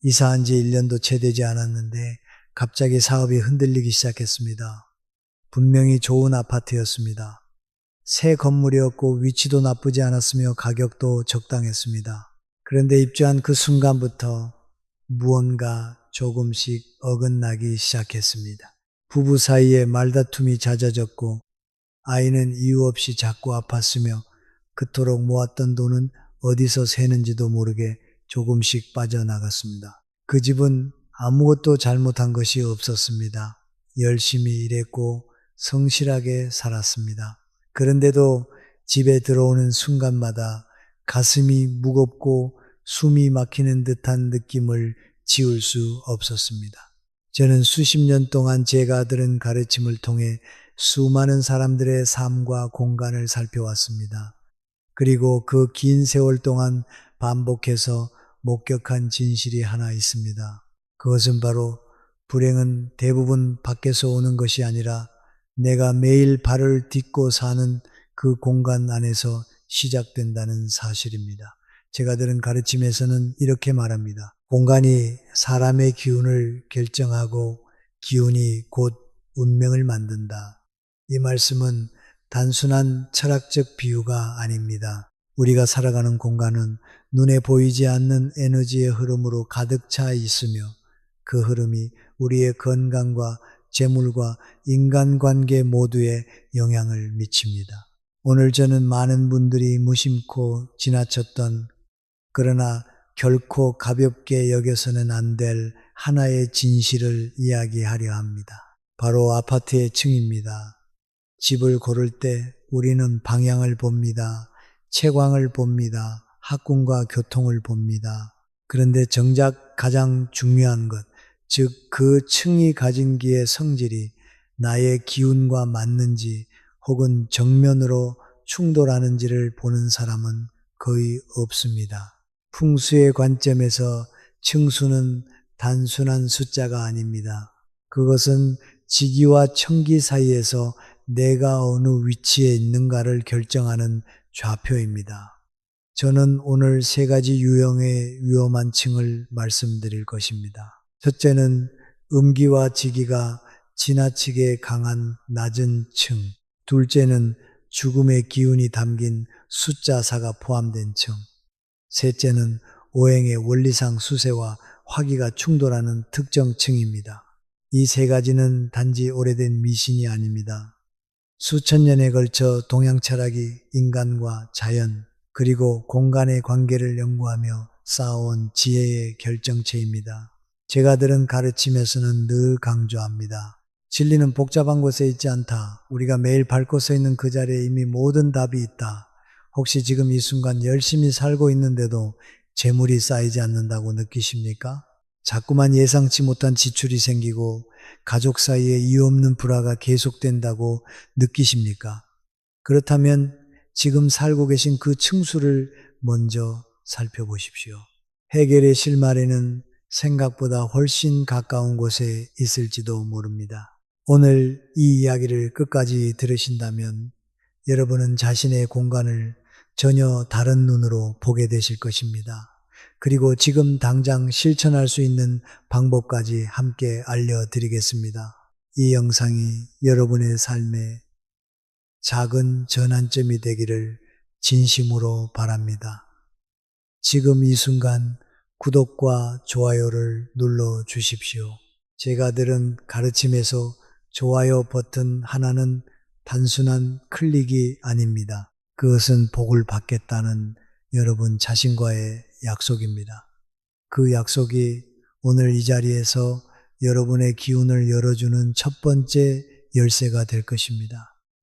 이사한 지 1년도 채 되지 않았는데 갑자기 사업이 흔들리기 시작했습니다. 분명히 좋은 아파트였습니다. 새 건물이었고 위치도 나쁘지 않았으며 가격도 적당했습니다. 그런데 입주한 그 순간부터 무언가 조금씩 어긋나기 시작했습니다. 부부 사이에 말다툼이 잦아졌고 아이는 이유 없이 자꾸 아팠으며 그토록 모았던 돈은 어디서 새는지도 모르게 조금씩 빠져나갔습니다. 그 집은 아무것도 잘못한 것이 없었습니다. 열심히 일했고 성실하게 살았습니다. 그런데도 집에 들어오는 순간마다 가슴이 무겁고 숨이 막히는 듯한 느낌을 지울 수 없었습니다. 저는 수십 년 동안 제가 들은 가르침을 통해 수많은 사람들의 삶과 공간을 살펴왔습니다. 그리고 그 긴 세월 동안 반복해서 목격한 진실이 하나 있습니다. 그것은 바로 불행은 대부분 밖에서 오는 것이 아니라 내가 매일 발을 딛고 사는 그 공간 안에서 시작된다는 사실입니다. 제가 들은 가르침에서는 이렇게 말합니다. 공간이 사람의 기운을 결정하고 기운이 곧 운명을 만든다. 이 말씀은 단순한 철학적 비유가 아닙니다. 우리가 살아가는 공간은 눈에 보이지 않는 에너지의 흐름으로 가득 차 있으며 그 흐름이 우리의 건강과 재물과 인간관계 모두에 영향을 미칩니다. 오늘 저는 많은 분들이 무심코 지나쳤던 그러나 결코 가볍게 여겨서는 안 될 하나의 진실을 이야기하려 합니다. 바로 아파트의 층입니다. 집을 고를 때 우리는 방향을 봅니다. 채광을 봅니다. 학군과 교통을 봅니다. 그런데 정작 가장 중요한 것, 즉 그 층이 가진 기의 성질이 나의 기운과 맞는지 혹은 정면으로 충돌하는지를 보는 사람은 거의 없습니다. 풍수의 관점에서 층수는 단순한 숫자가 아닙니다. 그것은 지기와 청기 사이에서 내가 어느 위치에 있는가를 결정하는 좌표입니다. 저는 오늘 세 가지 유형의 위험한 층을 말씀드릴 것입니다. 첫째는 음기와 지기가 지나치게 강한 낮은 층. 둘째는 죽음의 기운이 담긴 숫자사가 포함된 층. 셋째는 오행의 원리상 수세와 화기가 충돌하는 특정 층입니다. 이 세 가지는 단지 오래된 미신이 아닙니다. 수천 년에 걸쳐 동양 철학이 인간과 자연 그리고 공간의 관계를 연구하며 쌓아온 지혜의 결정체입니다. 제가 들은 가르침에서는 늘 강조합니다. 진리는 복잡한 곳에 있지 않다. 우리가 매일 밟고 서 있는 그 자리에 이미 모든 답이 있다. 혹시 지금 이 순간 열심히 살고 있는데도 재물이 쌓이지 않는다고 느끼십니까? 자꾸만 예상치 못한 지출이 생기고 가족 사이에 이유 없는 불화가 계속된다고 느끼십니까? 그렇다면 지금 살고 계신 그 층수를 먼저 살펴보십시오. 해결의 실마리는 생각보다 훨씬 가까운 곳에 있을지도 모릅니다. 오늘 이 이야기를 끝까지 들으신다면 여러분은 자신의 공간을 전혀 다른 눈으로 보게 되실 것입니다. 그리고 지금 당장 실천할 수 있는 방법까지 함께 알려드리겠습니다. 이 영상이 여러분의 삶에 작은 전환점이 되기를 진심으로 바랍니다. 지금 이 순간 구독과 좋아요를 눌러 주십시오. 제가 들은 가르침에서 좋아요 버튼 하나는 단순한 클릭이 아닙니다. 그것은 복을 받겠다는 여러분 자신과의 약속입니다. 그 약속이 오늘 이 자리에서 여러분의 기운을 열어주는 첫 번째 열쇠가 될 것입니다.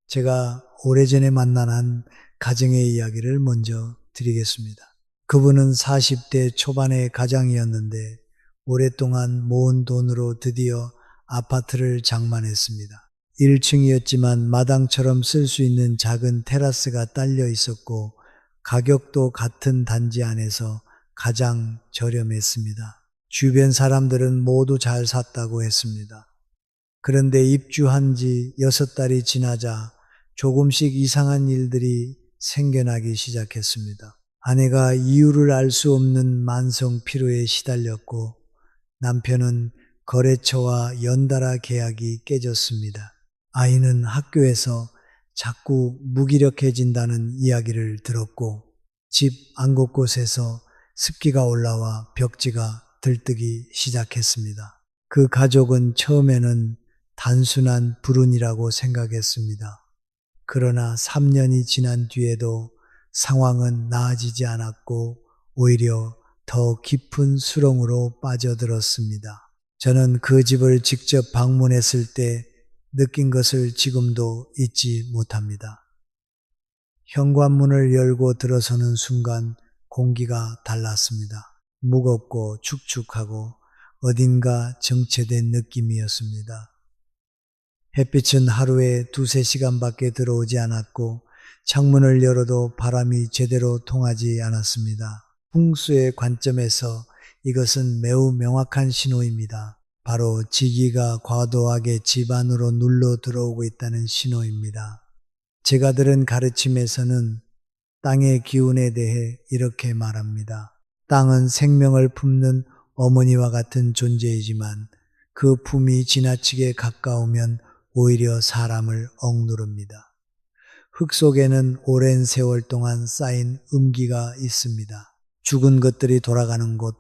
제가 오래전에 만난 한 가정의 이야기를 먼저 드리겠습니다. 그분은 40대 초반의 가장이었는데 오랫동안 모은 돈으로 드디어 아파트를 장만했습니다. 1층이었지만 마당처럼 쓸 수 있는 작은 테라스가 딸려 있었고 가격도 같은 단지 안에서 가장 저렴했습니다. 주변 사람들은 모두 잘 샀다고 했습니다. 그런데 입주한 지 6달이 지나자 조금씩 이상한 일들이 생겨나기 시작했습니다. 아내가 이유를 알 수 없는 만성 피로에 시달렸고 남편은 거래처와 연달아 계약이 깨졌습니다. 아이는 학교에서 자꾸 무기력해진다는 이야기를 들었고 집 안 곳곳에서 습기가 올라와 벽지가 들뜨기 시작했습니다. 그 가족은 처음에는 단순한 불운이라고 생각했습니다. 그러나 3년이 지난 뒤에도 상황은 나아지지 않았고 오히려 더 깊은 수렁으로 빠져들었습니다. 저는 그 집을 직접 방문했을 때 느낀 것을 지금도 잊지 못합니다. 현관문을 열고 들어서는 순간 공기가 달랐습니다. 무겁고 축축하고 어딘가 정체된 느낌이었습니다. 햇빛은 하루에 2~3시간밖에 들어오지 않았고 창문을 열어도 바람이 제대로 통하지 않았습니다. 풍수의 관점에서 이것은 매우 명확한 신호입니다. 바로 지기가 과도하게 집 안으로 눌러 들어오고 있다는 신호입니다. 제가 들은 가르침에서는 땅의 기운에 대해 이렇게 말합니다. 땅은 생명을 품는 어머니와 같은 존재이지만 그 품이 지나치게 가까우면 오히려 사람을 억누릅니다. 흙 속에는 오랜 세월 동안 쌓인 음기가 있습니다. 죽은 것들이 돌아가는 곳,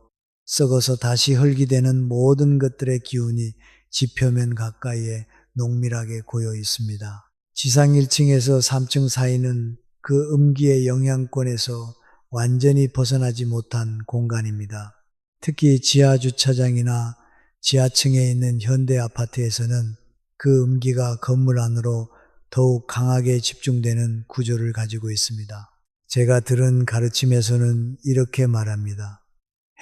썩어서 다시 흙이 되는 모든 것들의 기운이 지표면 가까이에 농밀하게 고여 있습니다. 지상 1층에서 3층 사이는 그 음기의 영향권에서 완전히 벗어나지 못한 공간입니다. 특히 지하 주차장이나 지하층에 있는 현대 아파트에서는 그 음기가 건물 안으로 더욱 강하게 집중되는 구조를 가지고 있습니다. 제가 들은 가르침에서는 이렇게 말합니다.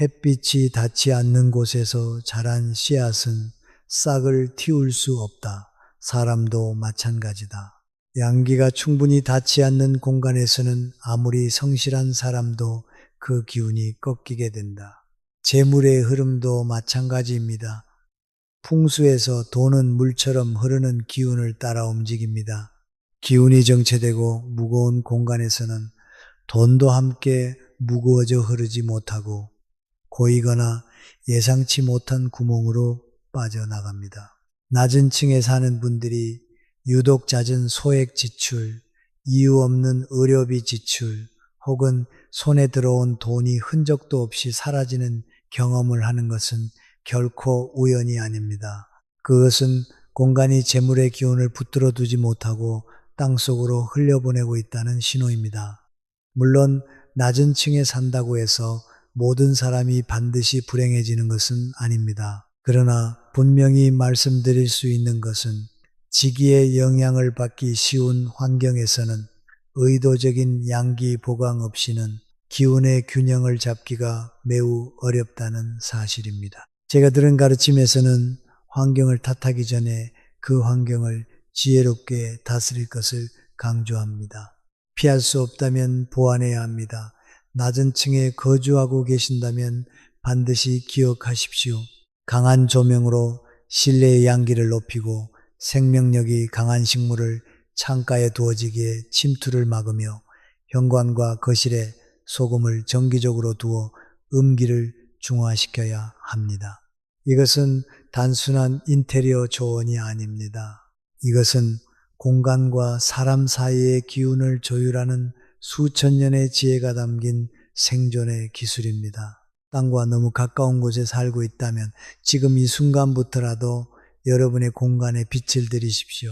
햇빛이 닿지 않는 곳에서 자란 씨앗은 싹을 틔울 수 없다. 사람도 마찬가지다. 양기가 충분히 닿지 않는 공간에서는 아무리 성실한 사람도 그 기운이 꺾이게 된다. 재물의 흐름도 마찬가지입니다. 풍수에서 돈은 물처럼 흐르는 기운을 따라 움직입니다. 기운이 정체되고 무거운 공간에서는 돈도 함께 무거워져 흐르지 못하고 고이거나 예상치 못한 구멍으로 빠져나갑니다. 낮은 층에 사는 분들이 유독 잦은 소액 지출, 이유 없는 의료비 지출, 혹은 손에 들어온 돈이 흔적도 없이 사라지는 경험을 하는 것은 결코 우연이 아닙니다. 그것은 공간이 재물의 기운을 붙들어 두지 못하고 땅속으로 흘려보내고 있다는 신호입니다. 물론 낮은 층에 산다고 해서 모든 사람이 반드시 불행해지는 것은 아닙니다. 그러나 분명히 말씀드릴 수 있는 것은 지기의 영향을 받기 쉬운 환경에서는 의도적인 양기 보강 없이는 기운의 균형을 잡기가 매우 어렵다는 사실입니다. 제가 들은 가르침에서는 환경을 탓하기 전에 그 환경을 지혜롭게 다스릴 것을 강조합니다. 피할 수 없다면 보완해야 합니다. 낮은 층에 거주하고 계신다면 반드시 기억하십시오. 강한 조명으로 실내의 양기를 높이고 생명력이 강한 식물을 창가에 두어지기에 침투를 막으며 현관과 거실에 소금을 정기적으로 두어 음기를 중화시켜야 합니다. 이것은 단순한 인테리어 조언이 아닙니다. 이것은 공간과 사람 사이의 기운을 조율하는 수천 년의 지혜가 담긴 생존의 기술입니다. 땅과 너무 가까운 곳에 살고 있다면 지금 이 순간부터라도 여러분의 공간에 빛을 들이십시오.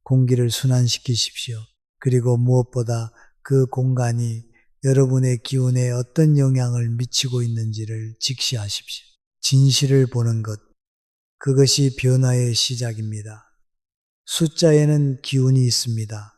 공기를 순환시키십시오. 그리고 무엇보다 그 공간이 여러분의 기운에 어떤 영향을 미치고 있는지를 직시하십시오. 진실을 보는 것, 그것이 변화의 시작입니다. 숫자에는 기운이 있습니다.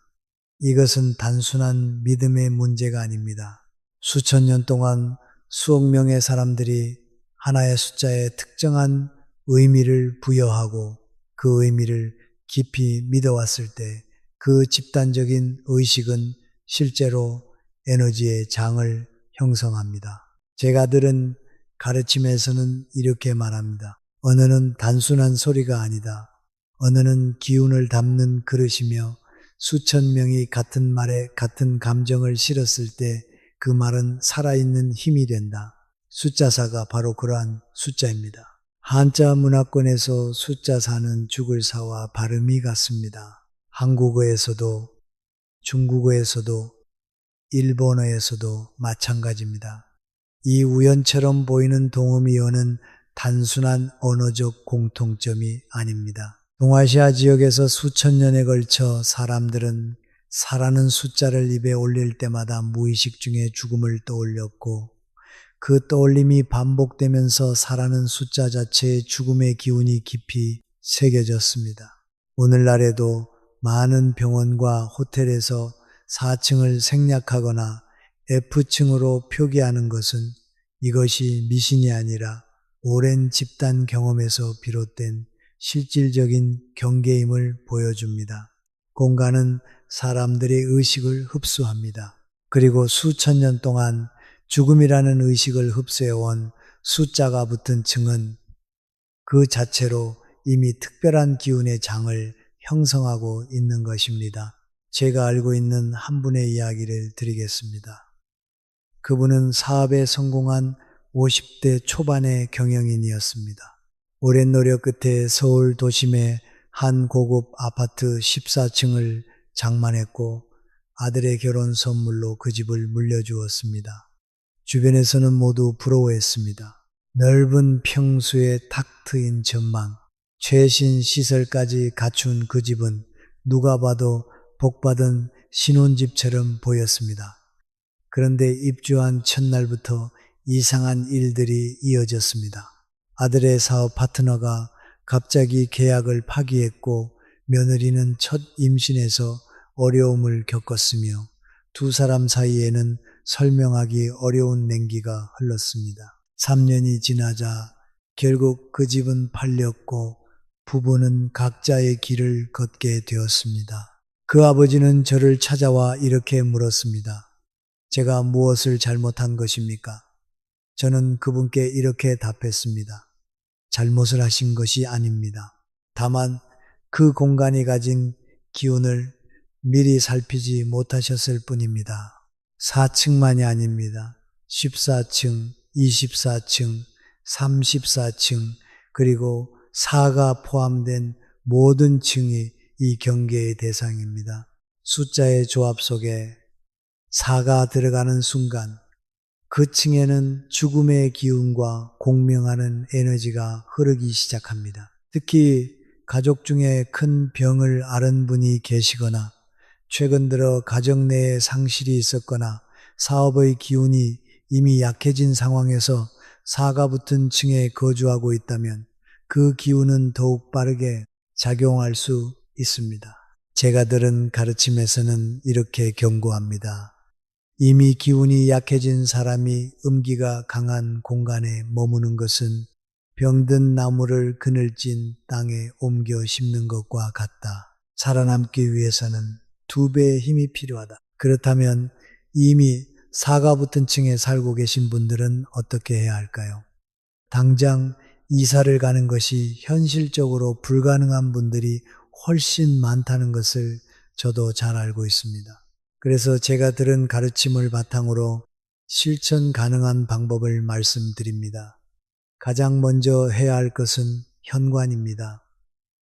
이것은 단순한 믿음의 문제가 아닙니다. 수천 년 동안 수억 명의 사람들이 하나의 숫자에 특정한 의미를 부여하고 그 의미를 깊이 믿어왔을 때 그 집단적인 의식은 실제로 에너지의 장을 형성합니다. 제가 들은 가르침에서는 이렇게 말합니다. 언어는 단순한 소리가 아니다. 언어는 기운을 담는 그릇이며 수천 명이 같은 말에 같은 감정을 실었을 때 그 말은 살아있는 힘이 된다. 숫자사가 바로 그러한 숫자입니다. 한자 문화권에서 숫자 4는 죽을 사와 발음이 같습니다. 한국어에서도 중국어에서도 일본어에서도 마찬가지입니다. 이 우연처럼 보이는 동음이어는 단순한 언어적 공통점이 아닙니다. 동아시아 지역에서 수천 년에 걸쳐 사람들은 4라는 숫자를 입에 올릴 때마다 무의식 중에 죽음을 떠올렸고 그 떠올림이 반복되면서 4라는 숫자 자체의 죽음의 기운이 깊이 새겨졌습니다. 오늘날에도 많은 병원과 호텔에서 4층을 생략하거나 F층으로 표기하는 것은 이것이 미신이 아니라 오랜 집단 경험에서 비롯된 실질적인 경계임을 보여줍니다. 공간은 사람들의 의식을 흡수합니다. 그리고 수천 년 동안 죽음이라는 의식을 흡수해온 숫자가 붙은 층은 그 자체로 이미 특별한 기운의 장을 형성하고 있는 것입니다. 제가 알고 있는 한 분의 이야기를 드리겠습니다. 그분은 사업에 성공한 50대 초반의 경영인이었습니다. 오랜 노력 끝에 서울 도심의 한 고급 아파트 14층을 장만했고 아들의 결혼 선물로 그 집을 물려주었습니다. 주변에서는 모두 부러워했습니다. 넓은 평수에 탁 트인 전망, 최신 시설까지 갖춘 그 집은 누가 봐도 복받은 신혼집처럼 보였습니다. 그런데 입주한 첫날부터 이상한 일들이 이어졌습니다. 아들의 사업 파트너가 갑자기 계약을 파기했고 며느리는 첫 임신에서 어려움을 겪었으며 두 사람 사이에는 설명하기 어려운 냉기가 흘렀습니다. 3년이 지나자 결국 그 집은 팔렸고 부부는 각자의 길을 걷게 되었습니다. 그 아버지는 저를 찾아와 이렇게 물었습니다. 제가 무엇을 잘못한 것입니까? 저는 그분께 이렇게 답했습니다. 잘못을 하신 것이 아닙니다. 다만 그 공간이 가진 기운을 미리 살피지 못하셨을 뿐입니다. 4층만이 아닙니다. 14층, 24층, 34층, 그리고 4가 포함된 모든 층이 이 경계의 대상입니다. 숫자의 조합 속에 4가 들어가는 순간 그 층에는 죽음의 기운과 공명하는 에너지가 흐르기 시작합니다. 특히 가족 중에 큰 병을 앓은 분이 계시거나 최근 들어 가정 내에 상실이 있었거나 사업의 기운이 이미 약해진 상황에서 4가 붙은 층에 거주하고 있다면 그 기운은 더욱 빠르게 작용할 수 있습니다. 제가 들은 가르침에서는 이렇게 경고합니다. 이미 기운이 약해진 사람이 음기가 강한 공간에 머무는 것은 병든 나무를 그늘진 땅에 옮겨 심는 것과 같다. 살아남기 위해서는 2배의 힘이 필요하다. 그렇다면 이미 4가 붙은 층에 살고 계신 분들은 어떻게 해야 할까요? 당장 이사를 가는 것이 현실적으로 불가능한 분들이 훨씬 많다는 것을 저도 잘 알고 있습니다. 그래서 제가 들은 가르침을 바탕으로 실천 가능한 방법을 말씀드립니다. 가장 먼저 해야 할 것은 현관입니다.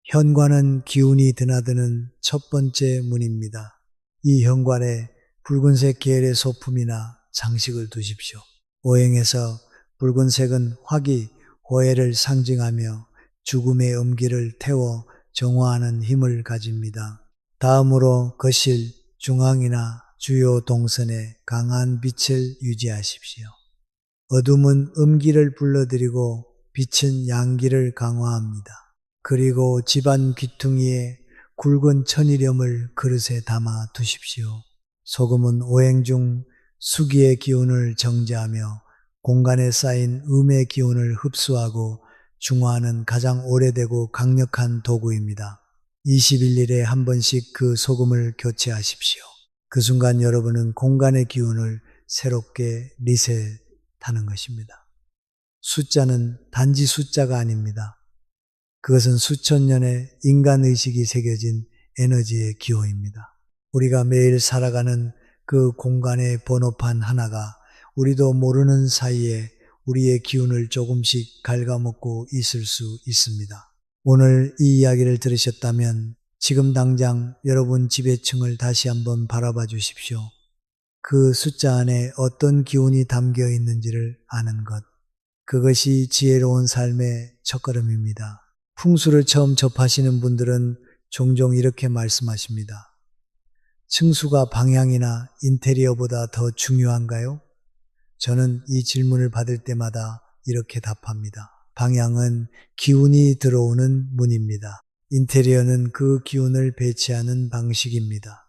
현관은 기운이 드나드는 첫 번째 문입니다. 이 현관에 붉은색 계열의 소품이나 장식을 두십시오. 오행에서 붉은색은 화기, 호해를 상징하며 죽음의 음기를 태워 정화하는 힘을 가집니다. 다음으로 거실, 중앙이나 주요 동선에 강한 빛을 유지하십시오. 어둠은 음기를 불러들이고 빛은 양기를 강화합니다. 그리고 집안 귀퉁이에 굵은 천일염을 그릇에 담아 두십시오. 소금은 오행 중 수기의 기운을 정제하며 공간에 쌓인 음의 기운을 흡수하고 중화하는 가장 오래되고 강력한 도구입니다. 21일에 한 번씩 그 소금을 교체하십시오. 그 순간 여러분은 공간의 기운을 새롭게 리셋하는 것입니다. 숫자는 단지 숫자가 아닙니다. 그것은 수천 년의 인간의식이 새겨진 에너지의 기호입니다. 우리가 매일 살아가는 그 공간의 번호판 하나가 우리도 모르는 사이에 우리의 기운을 조금씩 갉아먹고 있을 수 있습니다. 오늘 이 이야기를 들으셨다면 지금 당장 여러분 지배층을 다시 한번 바라봐 주십시오. 그 숫자 안에 어떤 기운이 담겨 있는지를 아는 것. 그것이 지혜로운 삶의 첫걸음입니다. 풍수를 처음 접하시는 분들은 종종 이렇게 말씀하십니다. 층수가 방향이나 인테리어보다 더 중요한가요? 저는 이 질문을 받을 때마다 이렇게 답합니다. 방향은 기운이 들어오는 문입니다. 인테리어는 그 기운을 배치하는 방식입니다.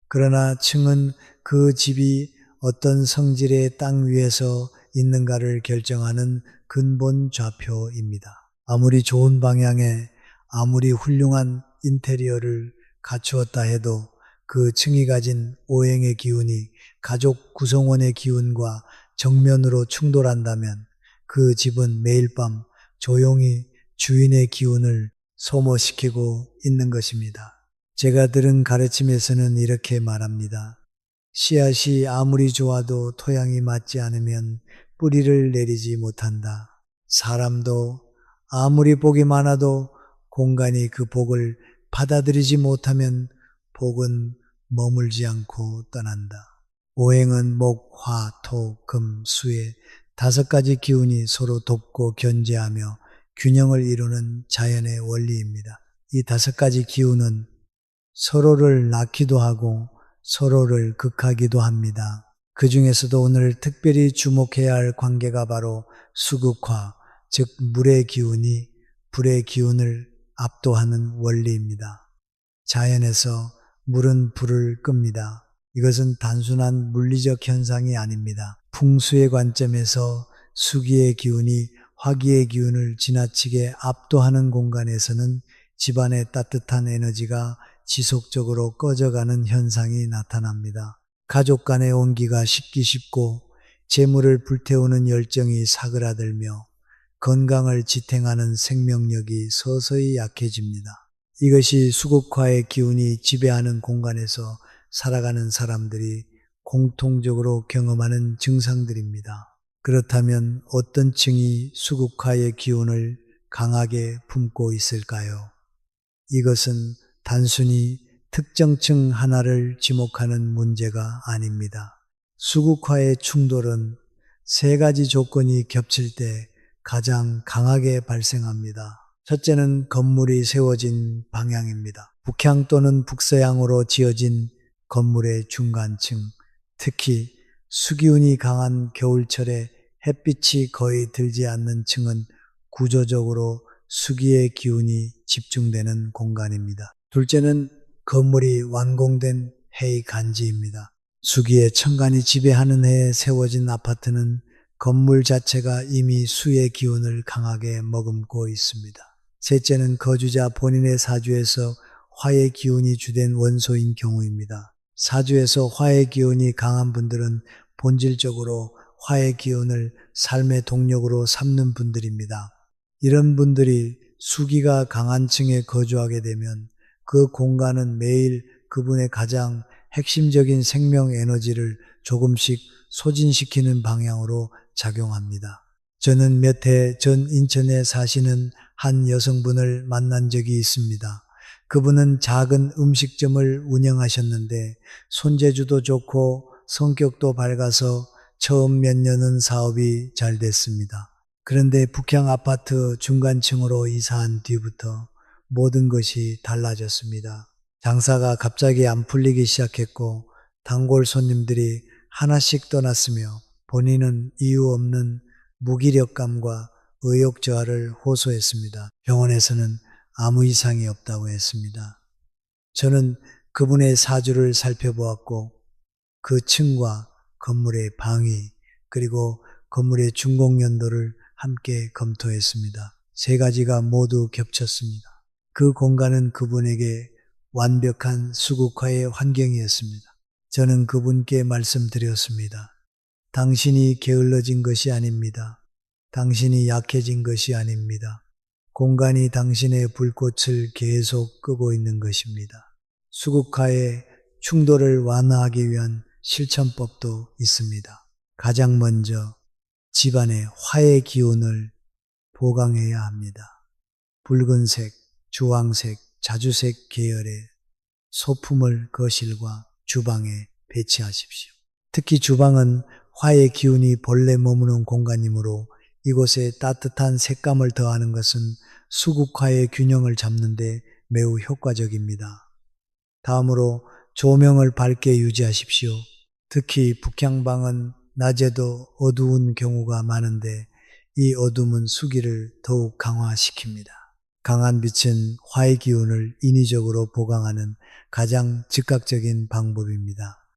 그러나 층은 그 집이 어떤 성질의 땅 위에서 있는가를 결정하는 근본 좌표입니다. 아무리 좋은 방향에 아무리 훌륭한 인테리어를 갖추었다 해도 그 층이 가진 오행의 기운이 가족 구성원의 기운과 정면으로 충돌한다면 그 집은 매일 밤 조용히 주인의 기운을 소모시키고 있는 것입니다. 제가 들은 가르침에서는 이렇게 말합니다. 씨앗이 아무리 좋아도 토양이 맞지 않으면 뿌리를 내리지 못한다. 사람도 아무리 복이 많아도 공간이 그 복을 받아들이지 못하면 복은 머물지 않고 떠난다. 오행은 목, 화, 토, 금, 수의 5가지 기운이 서로 돕고 견제하며 균형을 이루는 자연의 원리입니다. 이 5가지 기운은 서로를 낳기도 하고 서로를 극하기도 합니다. 그 중에서도 오늘 특별히 주목해야 할 관계가 바로 수극화, 즉 물의 기운이 불의 기운을 압도하는 원리입니다. 자연에서 물은 불을 끕니다. 이것은 단순한 물리적 현상이 아닙니다. 풍수의 관점에서 수기의 기운이 화기의 기운을 지나치게 압도하는 공간에서는 집안의 따뜻한 에너지가 지속적으로 꺼져가는 현상이 나타납니다. 가족 간의 온기가 식기 쉽고 재물을 불태우는 열정이 사그라들며 건강을 지탱하는 생명력이 서서히 약해집니다. 이것이 수국화의 기운이 지배하는 공간에서 살아가는 사람들이 공통적으로 경험하는 증상들입니다. 그렇다면 어떤 층이 수국화의 기운을 강하게 품고 있을까요? 이것은 단순히 특정 층 하나를 지목하는 문제가 아닙니다. 수국화의 충돌은 3가지 조건이 겹칠 때 가장 강하게 발생합니다. 첫째는 건물이 세워진 방향입니다. 북향 또는 북서향으로 지어진 건물의 중간층, 특히 수기운이 강한 겨울철에 햇빛이 거의 들지 않는 층은 구조적으로 수기의 기운이 집중되는 공간입니다. 둘째는 건물이 완공된 해의 간지입니다. 수기의 천간이 지배하는 해에 세워진 아파트는 건물 자체가 이미 수의 기운을 강하게 머금고 있습니다. 셋째는 거주자 본인의 사주에서 화의 기운이 주된 원소인 경우입니다. 사주에서 화의 기운이 강한 분들은 본질적으로 화의 기운을 삶의 동력으로 삼는 분들입니다. 이런 분들이 수기가 강한 층에 거주하게 되면 그 공간은 매일 그분의 가장 핵심적인 생명 에너지를 조금씩 소진시키는 방향으로 작용합니다. 저는 몇 해 전 인천에 사시는 한 여성분을 만난 적이 있습니다. 그분은 작은 음식점을 운영하셨는데 손재주도 좋고 성격도 밝아서 처음 몇 년은 사업이 잘 됐습니다. 그런데 북향 아파트 중간층으로 이사한 뒤부터 모든 것이 달라졌습니다. 장사가 갑자기 안 풀리기 시작했고 단골 손님들이 하나씩 떠났으며 본인은 이유 없는 무기력감과 의욕저하를 호소했습니다. 병원에서는 아무 이상이 없다고 했습니다. 저는 그분의 사주를 살펴보았고 그 층과 건물의 방위 그리고 건물의 준공연도를 함께 검토했습니다. 3가지가 모두 겹쳤습니다. 그 공간은 그분에게 완벽한 수국화의 환경이었습니다. 저는 그분께 말씀드렸습니다. 당신이 게을러진 것이 아닙니다. 당신이 약해진 것이 아닙니다. 공간이 당신의 불꽃을 계속 끄고 있는 것입니다. 수국화의 충돌을 완화하기 위한 실천법도 있습니다. 가장 먼저 집안의 화의 기운을 보강해야 합니다. 붉은색, 주황색, 자주색 계열의 소품을 거실과 주방에 배치하십시오. 특히 주방은 화의 기운이 본래 머무는 공간이므로 이곳에 따뜻한 색감을 더하는 것은 수국화의 균형을 잡는 데 매우 효과적입니다. 다음으로 조명을 밝게 유지하십시오. 특히 북향방은 낮에도 어두운 경우가 많은데 이 어둠은 수기를 더욱 강화시킵니다. 강한 빛은 화의 기운을 인위적으로 보강하는 가장 즉각적인 방법입니다.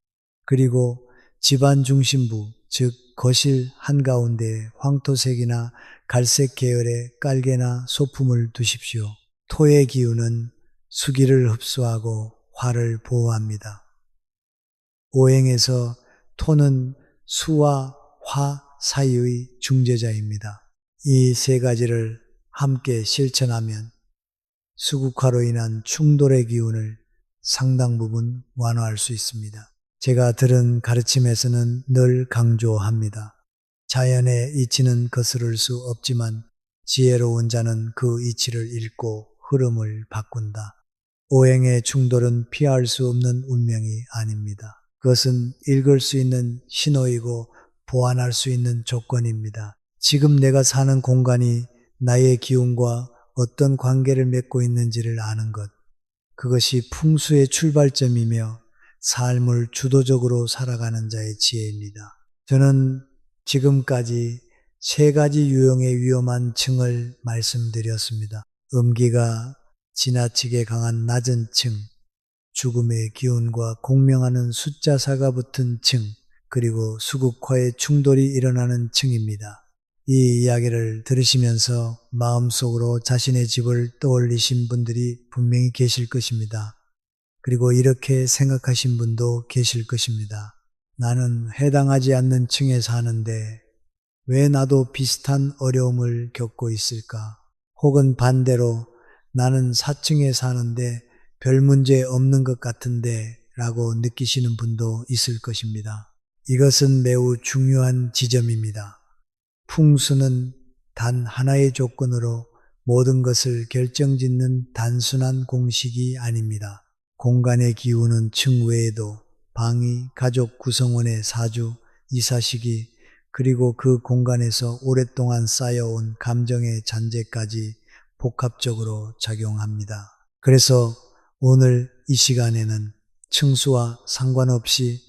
그리고 집안 중심부, 즉 거실 한가운데에 황토색이나 갈색 계열의 깔개나 소품을 두십시오. 토의 기운은 수기를 흡수하고 화를 보호합니다. 오행에서 토는 수와 화 사이의 중재자입니다. 이 세 가지를 함께 실천하면 수국화로 인한 충돌의 기운을 상당 부분 완화할 수 있습니다. 제가 들은 가르침에서는 늘 강조합니다. 자연의 이치는 거스를 수 없지만 지혜로운 자는 그 이치를 읽고 흐름을 바꾼다. 오행의 충돌은 피할 수 없는 운명이 아닙니다. 그것은 읽을 수 있는 신호이고 보완할 수 있는 조건입니다. 지금 내가 사는 공간이 나의 기운과 어떤 관계를 맺고 있는지를 아는 것. 그것이 풍수의 출발점이며 삶을 주도적으로 살아가는 자의 지혜입니다. 저는 지금까지 세 가지 유형의 위험한 층을 말씀드렸습니다. 음기가 지나치게 강한 낮은 층, 죽음의 기운과 공명하는 숫자사가 붙은 층, 그리고 수국화의 충돌이 일어나는 층입니다. 이 이야기를 들으시면서 마음속으로 자신의 집을 떠올리신 분들이 분명히 계실 것입니다. 그리고 이렇게 생각하신 분도 계실 것입니다. 나는 해당하지 않는 층에 사는데 왜 나도 비슷한 어려움을 겪고 있을까? 혹은 반대로 나는 4층에 사는데 별 문제 없는 것 같은데 라고 느끼시는 분도 있을 것입니다. 이것은 매우 중요한 지점입니다. 풍수는 단 하나의 조건으로 모든 것을 결정짓는 단순한 공식이 아닙니다. 공간의 기운은 층 외에도 방위, 가족 구성원의 사주, 이사시기, 그리고 그 공간에서 오랫동안 쌓여온 감정의 잔재까지 복합적으로 작용합니다. 그래서 오늘 이 시간에는 층수와 상관없이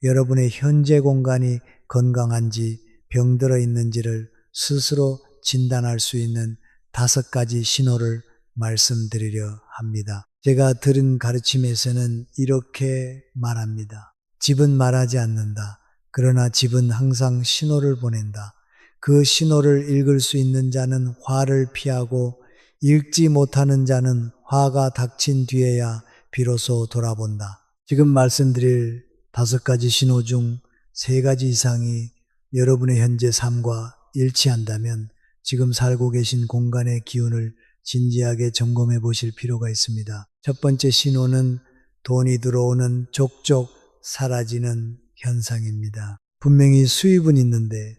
여러분의 현재 공간이 건강한지 병들어 있는지를 스스로 진단할 수 있는 5가지 신호를 말씀드리려 합니다. 제가 들은 가르침에서는 이렇게 말합니다. 집은 말하지 않는다. 그러나 집은 항상 신호를 보낸다. 그 신호를 읽을 수 있는 자는 화를 피하고 읽지 못하는 자는 화가 닥친 뒤에야 비로소 돌아본다. 지금 말씀드릴 5가지 신호 중 3가지 이상이 여러분의 현재 삶과 일치한다면 지금 살고 계신 공간의 기운을 진지하게 점검해 보실 필요가 있습니다. 첫 번째 신호는 돈이 들어오는 족족 사라지는 현상입니다. 분명히 수입은 있는데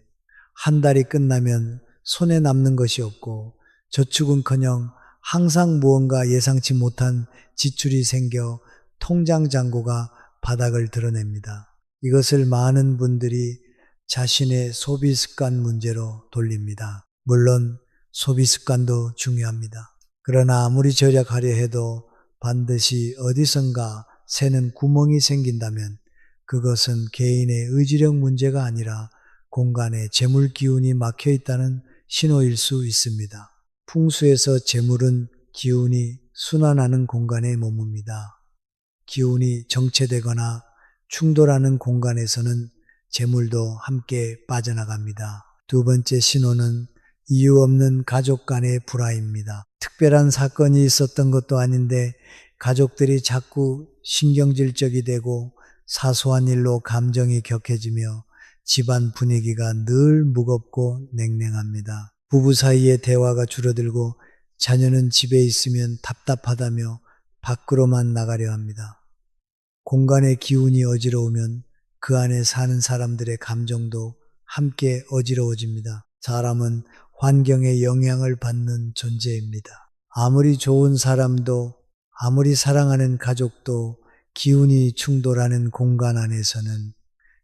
한 달이 끝나면 손에 남는 것이 없고 저축은커녕 항상 무언가 예상치 못한 지출이 생겨 통장 잔고가 바닥을 드러냅니다. 이것을 많은 분들이 자신의 소비 습관 문제로 돌립니다. 물론 소비 습관도 중요합니다. 그러나 아무리 절약하려 해도 반드시 어디선가 새는 구멍이 생긴다면 그것은 개인의 의지력 문제가 아니라 공간에 재물 기운이 막혀 있다는 신호일 수 있습니다. 풍수에서 재물은 기운이 순환하는 공간에 머뭅니다. 기운이 정체되거나 충돌하는 공간에서는 재물도 함께 빠져나갑니다. 2번째 신호는 이유 없는 가족 간의 불화입니다. 특별한 사건이 있었던 것도 아닌데 가족들이 자꾸 신경질적이 되고 사소한 일로 감정이 격해지며 집안 분위기가 늘 무겁고 냉랭합니다. 부부 사이의 대화가 줄어들고 자녀는 집에 있으면 답답하다며 밖으로만 나가려 합니다. 공간의 기운이 어지러우면 그 안에 사는 사람들의 감정도 함께 어지러워집니다. 사람은 환경에 영향을 받는 존재입니다. 아무리 좋은 사람도, 아무리 사랑하는 가족도 기운이 충돌하는 공간 안에서는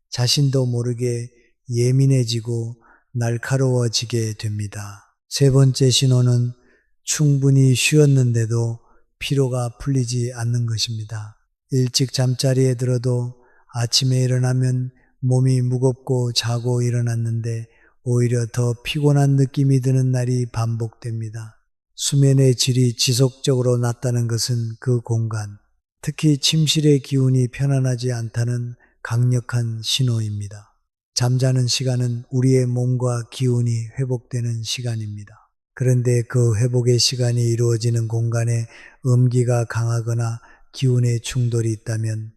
자신도 모르게 예민해지고 날카로워지게 됩니다. 세 번째 신호는 충분히 쉬었는데도 피로가 풀리지 않는 것입니다. 일찍 잠자리에 들어도 아침에 일어나면 몸이 무겁고 자고 일어났는데 오히려 더 피곤한 느낌이 드는 날이 반복됩니다. 수면의 질이 지속적으로 낮다는 것은 그 공간, 특히 침실의 기운이 편안하지 않다는 강력한 신호입니다. 잠자는 시간은 우리의 몸과 기운이 회복되는 시간입니다. 그런데 그 회복의 시간이 이루어지는 공간에 음기가 강하거나 기운의 충돌이 있다면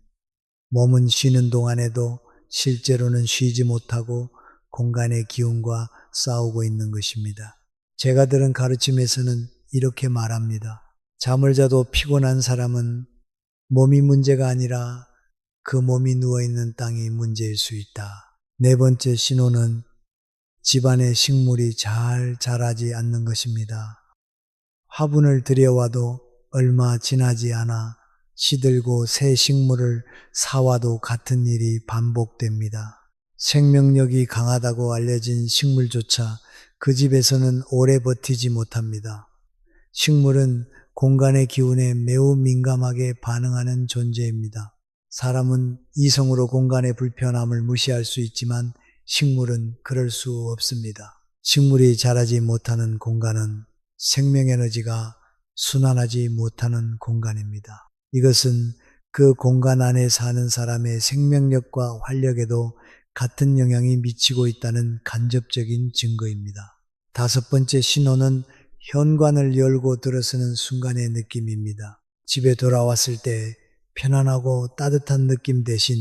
몸은 쉬는 동안에도 실제로는 쉬지 못하고 공간의 기운과 싸우고 있는 것입니다. 제가 들은 가르침에서는 이렇게 말합니다. 잠을 자도 피곤한 사람은 몸이 문제가 아니라 그 몸이 누워있는 땅이 문제일 수 있다. 네 번째 신호는 집안의 식물이 잘 자라지 않는 것입니다. 화분을 들여와도 얼마 지나지 않아 시들고 새 식물을 사와도 같은 일이 반복됩니다. 생명력이 강하다고 알려진 식물조차 그 집에서는 오래 버티지 못합니다. 식물은 공간의 기운에 매우 민감하게 반응하는 존재입니다. 사람은 이성으로 공간의 불편함을 무시할 수 있지만 식물은 그럴 수 없습니다. 식물이 자라지 못하는 공간은 생명에너지가 순환하지 못하는 공간입니다. 이것은 그 공간 안에 사는 사람의 생명력과 활력에도 같은 영향이 미치고 있다는 간접적인 증거입니다. 다섯 번째 신호는 현관을 열고 들어서는 순간의 느낌입니다. 집에 돌아왔을 때 편안하고 따뜻한 느낌 대신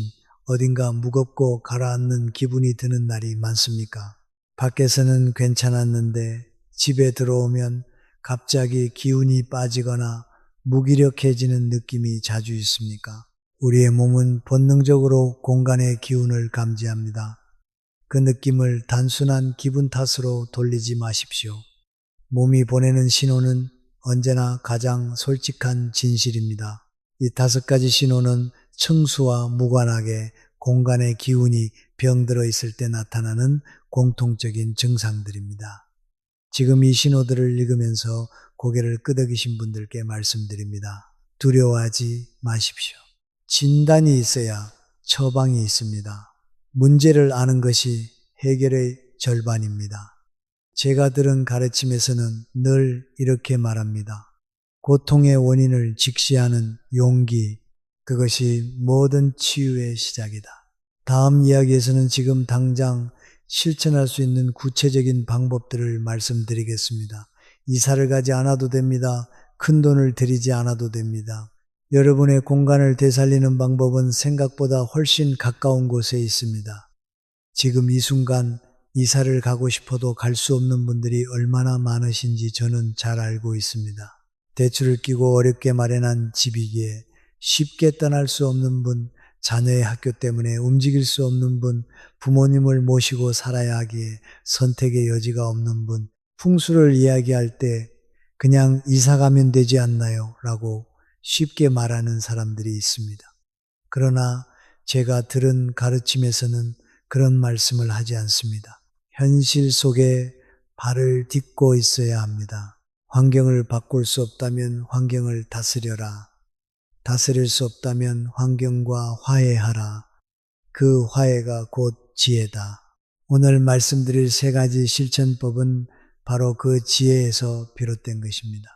어딘가 무겁고 가라앉는 기분이 드는 날이 많습니까? 밖에서는 괜찮았는데 집에 들어오면 갑자기 기운이 빠지거나 무기력해지는 느낌이 자주 있습니까? 우리의 몸은 본능적으로 공간의 기운을 감지합니다. 그 느낌을 단순한 기분 탓으로 돌리지 마십시오. 몸이 보내는 신호는 언제나 가장 솔직한 진실입니다. 이 다섯 가지 신호는 층수와 무관하게 공간의 기운이 병들어 있을 때 나타나는 공통적인 증상들입니다. 지금 이 신호들을 읽으면서 고개를 끄덕이신 분들께 말씀드립니다. 두려워하지 마십시오. 진단이 있어야 처방이 있습니다. 문제를 아는 것이 해결의 절반입니다. 제가 들은 가르침에서는 늘 이렇게 말합니다. 고통의 원인을 직시하는 용기, 그것이 모든 치유의 시작이다. 다음 이야기에서는 지금 당장 실천할 수 있는 구체적인 방법들을 말씀드리겠습니다. 이사를 가지 않아도 됩니다. 큰 돈을 들이지 않아도 됩니다. 여러분의 공간을 되살리는 방법은 생각보다 훨씬 가까운 곳에 있습니다. 지금 이 순간 이사를 가고 싶어도 갈 수 없는 분들이 얼마나 많으신지 저는 잘 알고 있습니다. 대출을 끼고 어렵게 마련한 집이기에 쉽게 떠날 수 없는 분, 자녀의 학교 때문에 움직일 수 없는 분, 부모님을 모시고 살아야 하기에 선택의 여지가 없는 분, 풍수를 이야기할 때 그냥 이사 가면 되지 않나요? 라고 쉽게 말하는 사람들이 있습니다. 그러나 제가 들은 가르침에서는 그런 말씀을 하지 않습니다. 현실 속에 발을 딛고 있어야 합니다. 환경을 바꿀 수 없다면 환경을 다스려라. 다스릴 수 없다면 환경과 화해하라. 그 화해가 곧 지혜다. 오늘 말씀드릴 세 가지 실천법은 바로 그 지혜에서 비롯된 것입니다.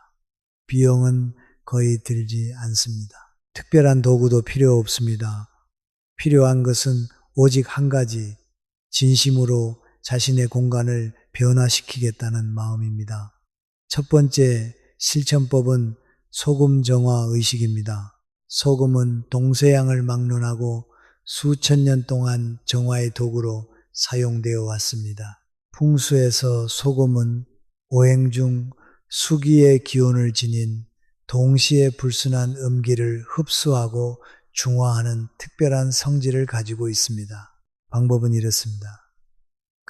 비용은 거의 들지 않습니다. 특별한 도구도 필요 없습니다. 필요한 것은 오직 한 가지, 진심으로 자신의 공간을 변화시키겠다는 마음입니다. 첫 번째 실천법은 소금 정화 의식입니다. 소금은 동서양을 막론하고 수천 년 동안 정화의 도구로 사용되어 왔습니다. 풍수에서 소금은 오행 중 수기의 기운을 지닌 동시에 불순한 음기를 흡수하고 중화하는 특별한 성질을 가지고 있습니다. 방법은 이렇습니다.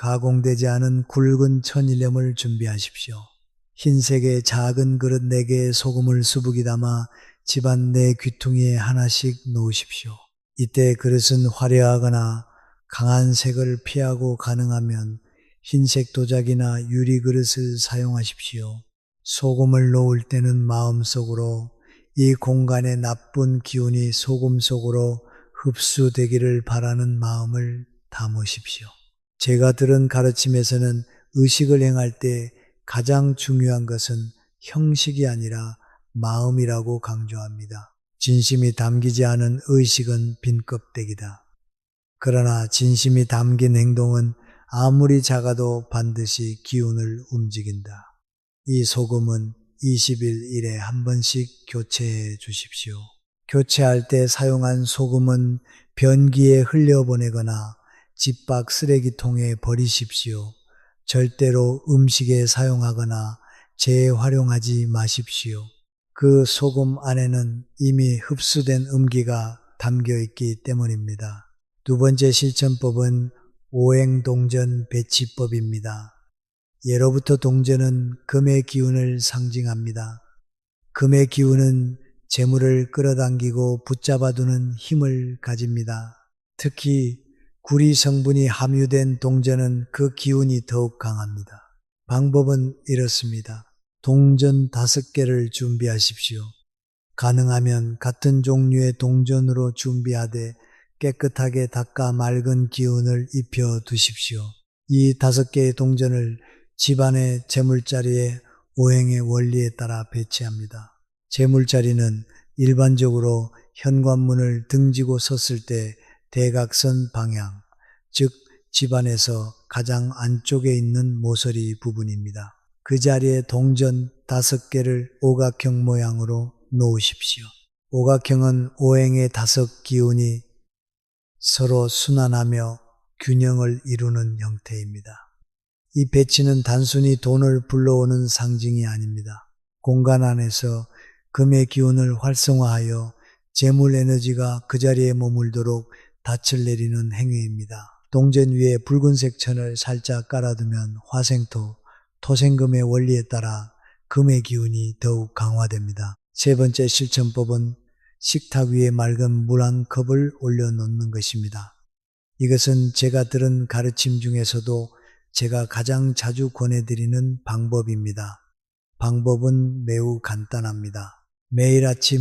가공되지 않은 굵은 천일염을 준비하십시오. 흰색의 작은 그릇 4개의 소금을 수북이 담아 집안 내 귀퉁이에 하나씩 놓으십시오. 이때 그릇은 화려하거나 강한 색을 피하고 가능하면 흰색 도자기나 유리 그릇을 사용하십시오. 소금을 놓을 때는 마음속으로 이 공간의 나쁜 기운이 소금 속으로 흡수되기를 바라는 마음을 담으십시오. 제가 들은 가르침에서는 의식을 행할 때 가장 중요한 것은 형식이 아니라 마음이라고 강조합니다. 진심이 담기지 않은 의식은 빈 껍데기다. 그러나 진심이 담긴 행동은 아무리 작아도 반드시 기운을 움직인다. 이 소금은 20일 1회 한 번씩 교체해 주십시오. 교체할 때 사용한 소금은 변기에 흘려보내거나 집 밖 쓰레기통에 버리십시오. 절대로 음식에 사용하거나 재활용하지 마십시오. 그 소금 안에는 이미 흡수된 음기가 담겨 있기 때문입니다. 두 번째 실천법은 오행동전 배치법입니다. 예로부터 동전은 금의 기운을 상징합니다. 금의 기운은 재물을 끌어당기고 붙잡아두는 힘을 가집니다. 특히 구리 성분이 함유된 동전은 그 기운이 더욱 강합니다. 방법은 이렇습니다. 동전 5개를 준비하십시오. 가능하면 같은 종류의 동전으로 준비하되 깨끗하게 닦아 맑은 기운을 입혀 두십시오. 이 5개의 동전을 집안의 재물자리에 오행의 원리에 따라 배치합니다. 재물자리는 일반적으로 현관문을 등지고 섰을 때 대각선 방향, 즉 집안에서 가장 안쪽에 있는 모서리 부분입니다. 그 자리에 동전 5개를 오각형 모양으로 놓으십시오. 오각형은 오행의 5기운이 서로 순환하며 균형을 이루는 형태입니다. 이 배치는 단순히 돈을 불러오는 상징이 아닙니다. 공간 안에서 금의 기운을 활성화하여 재물 에너지가 그 자리에 머물도록 닻을 내리는 행위입니다. 동전 위에 붉은색 천을 살짝 깔아두면 화생토, 토생금의 원리에 따라 금의 기운이 더욱 강화됩니다. 세 번째 실천법은 식탁 위에 맑은 물 한 컵을 올려놓는 것입니다. 이것은 제가 들은 가르침 중에서도 제가 가장 자주 권해드리는 방법입니다. 방법은 매우 간단합니다. 매일 아침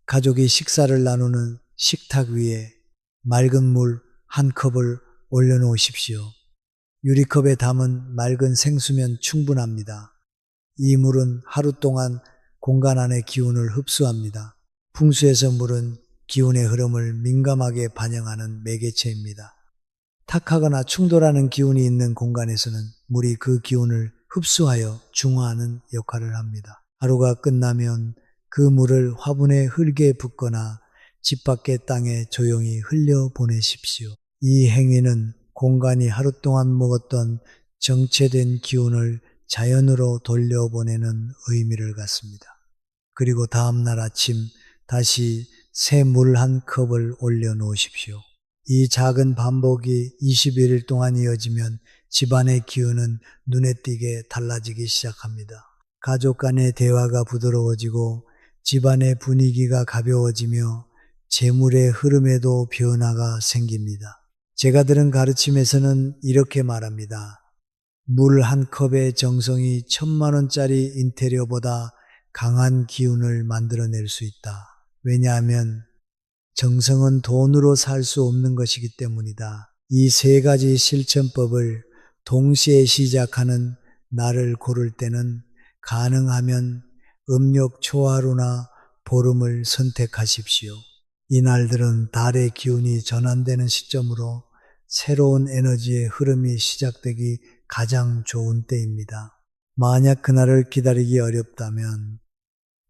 가족이 식사를 나누는 식탁 위에 맑은 물 한 컵을 올려놓으십시오. 유리컵에 담은 맑은 생수면 충분합니다. 이 물은 하루 동안 공간 안의 기운을 흡수합니다. 풍수에서 물은 기운의 흐름을 민감하게 반영하는 매개체입니다. 탁하거나 충돌하는 기운이 있는 공간에서는 물이 그 기운을 흡수하여 중화하는 역할을 합니다. 하루가 끝나면 그 물을 화분에 흘게 붓거나 집 밖의 땅에 조용히 흘려보내십시오. 이 행위는 공간이 하루 동안 먹었던 정체된 기운을 자연으로 돌려보내는 의미를 갖습니다. 그리고 다음날 아침 다시 새 물 한 컵을 올려놓으십시오. 이 작은 반복이 21일 동안 이어지면 집안의 기운은 눈에 띄게 달라지기 시작합니다. 가족 간의 대화가 부드러워지고 집안의 분위기가 가벼워지며 재물의 흐름에도 변화가 생깁니다. 제가 들은 가르침에서는 이렇게 말합니다. 물 한 컵의 정성이 1000만원짜리 인테리어보다 강한 기운을 만들어낼 수 있다. 왜냐하면 정성은 돈으로 살 수 없는 것이기 때문이다. 이 3가지 실천법을 동시에 시작하는 날을 고를 때는 가능하면 음력 초하루나 보름을 선택하십시오. 이 날들은 달의 기운이 전환되는 시점으로 새로운 에너지의 흐름이 시작되기 가장 좋은 때입니다. 만약 그날을 기다리기 어렵다면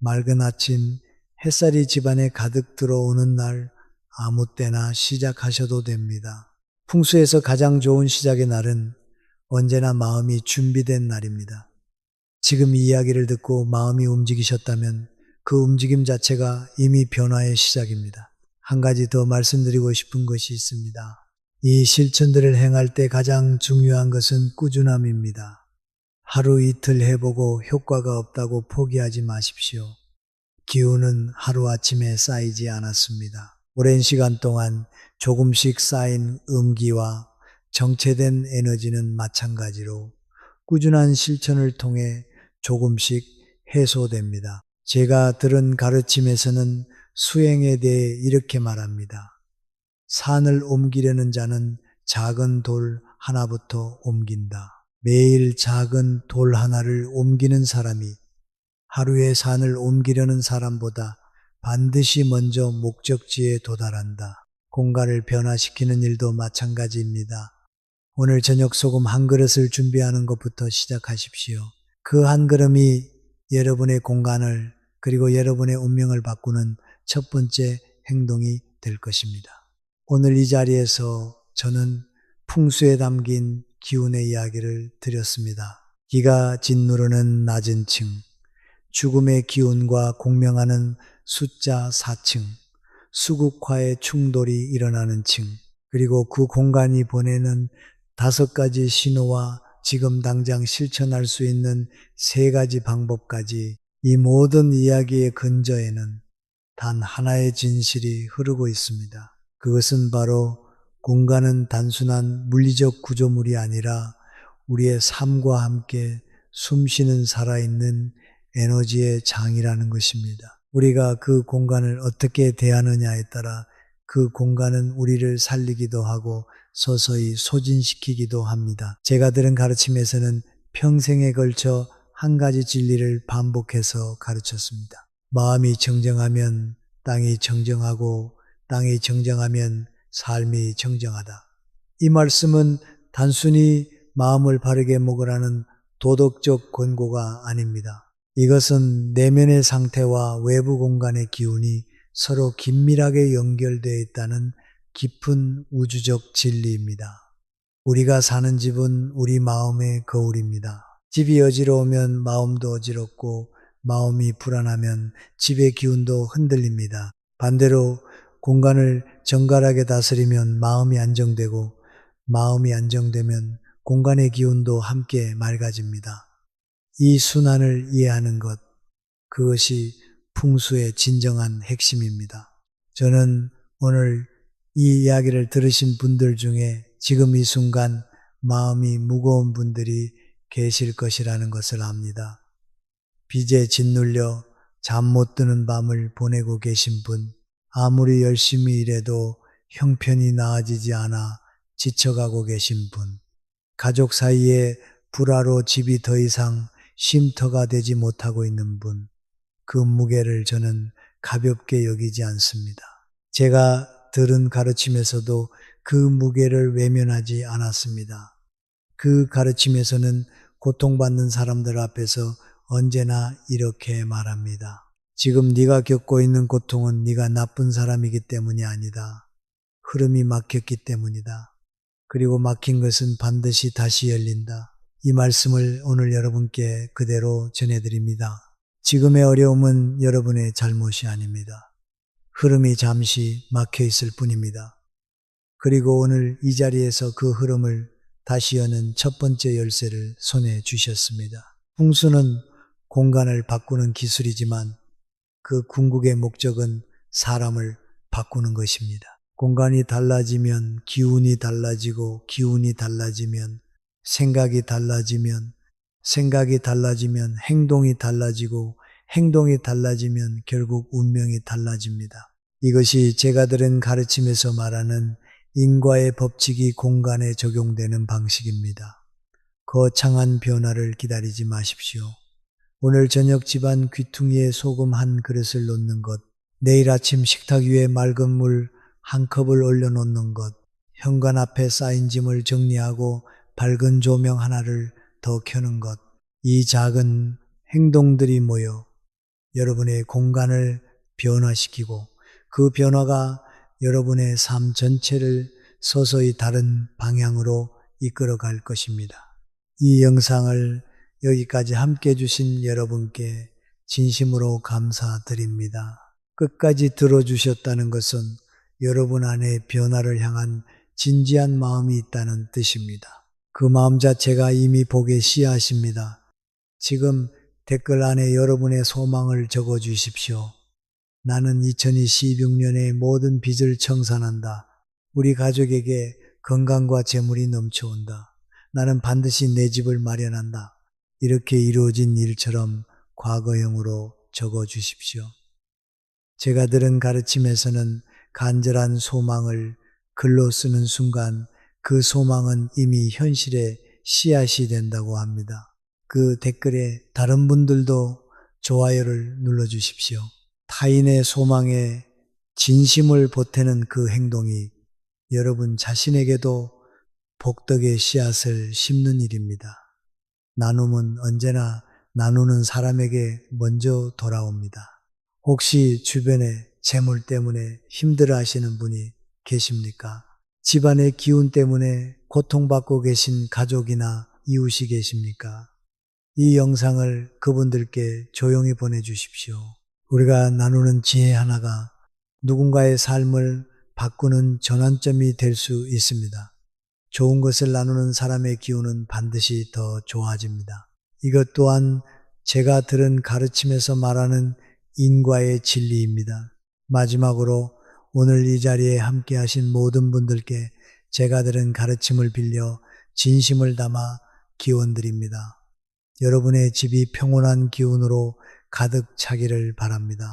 맑은 아침 햇살이 집안에 가득 들어오는 날 아무 때나 시작하셔도 됩니다. 풍수에서 가장 좋은 시작의 날은 언제나 마음이 준비된 날입니다. 지금 이 이야기를 듣고 마음이 움직이셨다면 그 움직임 자체가 이미 변화의 시작입니다. 한 가지 더 말씀드리고 싶은 것이 있습니다. 이 실천들을 행할 때 가장 중요한 것은 꾸준함입니다. 하루 이틀 해보고 효과가 없다고 포기하지 마십시오. 기운은 하루아침에 쌓이지 않았습니다. 오랜 시간 동안 조금씩 쌓인 음기와 정체된 에너지는 마찬가지로 꾸준한 실천을 통해 조금씩 해소됩니다. 제가 들은 가르침에서는 수행에 대해 이렇게 말합니다. 산을 옮기려는 자는 작은 돌 하나부터 옮긴다. 매일 작은 돌 하나를 옮기는 사람이 하루에 산을 옮기려는 사람보다 반드시 먼저 목적지에 도달한다. 공간을 변화시키는 일도 마찬가지입니다. 오늘 저녁 소금 한 그릇을 준비하는 것부터 시작하십시오. 그 한 걸음이 여러분의 공간을 그리고 여러분의 운명을 바꾸는 첫 번째 행동이 될 것입니다. 오늘 이 자리에서 저는 풍수에 담긴 기운의 이야기를 드렸습니다. 기가 짓누르는 낮은 층, 죽음의 기운과 공명하는 숫자 4층, 수국화의 충돌이 일어나는 층, 그리고 그 공간이 보내는 5가지 신호와 지금 당장 실천할 수 있는 3가지 방법까지 이 모든 이야기의 근저에는 단 하나의 진실이 흐르고 있습니다. 그것은 바로 공간은 단순한 물리적 구조물이 아니라 우리의 삶과 함께 숨쉬는 살아있는 에너지의 장이라는 것입니다. 우리가 그 공간을 어떻게 대하느냐에 따라 그 공간은 우리를 살리기도 하고 서서히 소진시키기도 합니다. 제가 들은 가르침에서는 평생에 걸쳐 한 가지 진리를 반복해서 가르쳤습니다. 마음이 정정하면 땅이 정정하고 땅이 정정하면 삶이 정정하다. 이 말씀은 단순히 마음을 바르게 먹으라는 도덕적 권고가 아닙니다. 이것은 내면의 상태와 외부 공간의 기운이 서로 긴밀하게 연결되어 있다는 깊은 우주적 진리입니다. 우리가 사는 집은 우리 마음의 거울입니다. 집이 어지러우면 마음도 어지럽고 마음이 불안하면 집의 기운도 흔들립니다. 반대로 공간을 정갈하게 다스리면 마음이 안정되고 마음이 안정되면 공간의 기운도 함께 맑아집니다. 이 순환을 이해하는 것, 그것이 풍수의 진정한 핵심입니다. 저는 오늘 이 이야기를 들으신 분들 중에 지금 이 순간 마음이 무거운 분들이 계실 것이라는 것을 압니다. 빚에 짓눌려 잠 못 드는 밤을 보내고 계신 분, 아무리 열심히 일해도 형편이 나아지지 않아 지쳐가고 계신 분, 가족 사이에 불화로 집이 더 이상 쉼터가 되지 못하고 있는 분, 그 무게를 저는 가볍게 여기지 않습니다. 제가 들은 가르침에서도 그 무게를 외면하지 않았습니다. 그 가르침에서는 고통받는 사람들 앞에서 언제나 이렇게 말합니다. 지금 네가 겪고 있는 고통은 네가 나쁜 사람이기 때문이 아니다. 흐름이 막혔기 때문이다. 그리고 막힌 것은 반드시 다시 열린다. 이 말씀을 오늘 여러분께 그대로 전해드립니다. 지금의 어려움은 여러분의 잘못이 아닙니다. 흐름이 잠시 막혀 있을 뿐입니다. 그리고 오늘 이 자리에서 그 흐름을 다시 여는 첫 번째 열쇠를 손에 주셨습니다. 풍수는 공간을 바꾸는 기술이지만 그 궁극의 목적은 사람을 바꾸는 것입니다. 공간이 달라지면 기운이 달라지고 기운이 달라지면 생각이 달라지면 생각이 달라지면 행동이 달라지고 행동이 달라지면 결국 운명이 달라집니다. 이것이 제가 들은 가르침에서 말하는 인과의 법칙이 공간에 적용되는 방식입니다. 거창한 변화를 기다리지 마십시오. 오늘 저녁 집안 귀퉁이에 소금 한 그릇을 놓는 것, 내일 아침 식탁 위에 맑은 물 한 컵을 올려놓는 것, 현관 앞에 쌓인 짐을 정리하고 밝은 조명 하나를 더 켜는 것, 이 작은 행동들이 모여 여러분의 공간을 변화시키고 그 변화가 여러분의 삶 전체를 서서히 다른 방향으로 이끌어 갈 것입니다. 이 영상을 여기까지 함께 해주신 여러분께 진심으로 감사드립니다. 끝까지 들어주셨다는 것은 여러분 안에 변화를 향한 진지한 마음이 있다는 뜻입니다. 그 마음 자체가 이미 복의 씨앗입니다. 지금 댓글 안에 여러분의 소망을 적어 주십시오. 나는 2026년에 모든 빚을 청산한다. 우리 가족에게 건강과 재물이 넘쳐온다. 나는 반드시 내 집을 마련한다. 이렇게 이루어진 일처럼 과거형으로 적어 주십시오. 제가 들은 가르침에서는 간절한 소망을 글로 쓰는 순간 그 소망은 이미 현실의 씨앗이 된다고 합니다. 그 댓글에 다른 분들도 좋아요를 눌러 주십시오. 타인의 소망에 진심을 보태는 그 행동이 여러분 자신에게도 복덕의 씨앗을 심는 일입니다. 나눔은 언제나 나누는 사람에게 먼저 돌아옵니다. 혹시 주변에 재물 때문에 힘들어 하시는 분이 계십니까? 집안의 기운 때문에 고통받고 계신 가족이나 이웃이 계십니까? 이 영상을 그분들께 조용히 보내주십시오. 우리가 나누는 지혜 하나가 누군가의 삶을 바꾸는 전환점이 될 수 있습니다. 좋은 것을 나누는 사람의 기운은 반드시 더 좋아집니다. 이것 또한 제가 들은 가르침에서 말하는 인과의 진리입니다. 마지막으로 오늘 이 자리에 함께 하신 모든 분들께 제가 들은 가르침을 빌려 진심을 담아 기원드립니다. 여러분의 집이 평온한 기운으로 가득 차기를 바랍니다.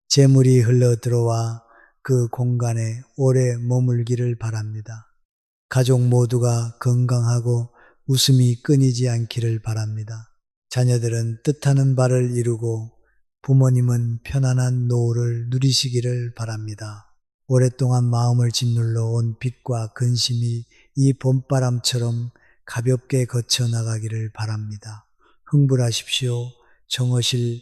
재물이 흘러 들어와 그 공간에 오래 머물기를 바랍니다. 가족 모두가 건강하고 웃음이 끊이지 않기를 바랍니다. 자녀들은 뜻하는 바를 이루고 부모님은 편안한 노후를 누리시기를 바랍니다. 오랫동안 마음을 짓눌러 온 빚과 근심이 이 봄바람처럼 가볍게 거쳐 나가기를 바랍니다. 흥분하십시오. 정어실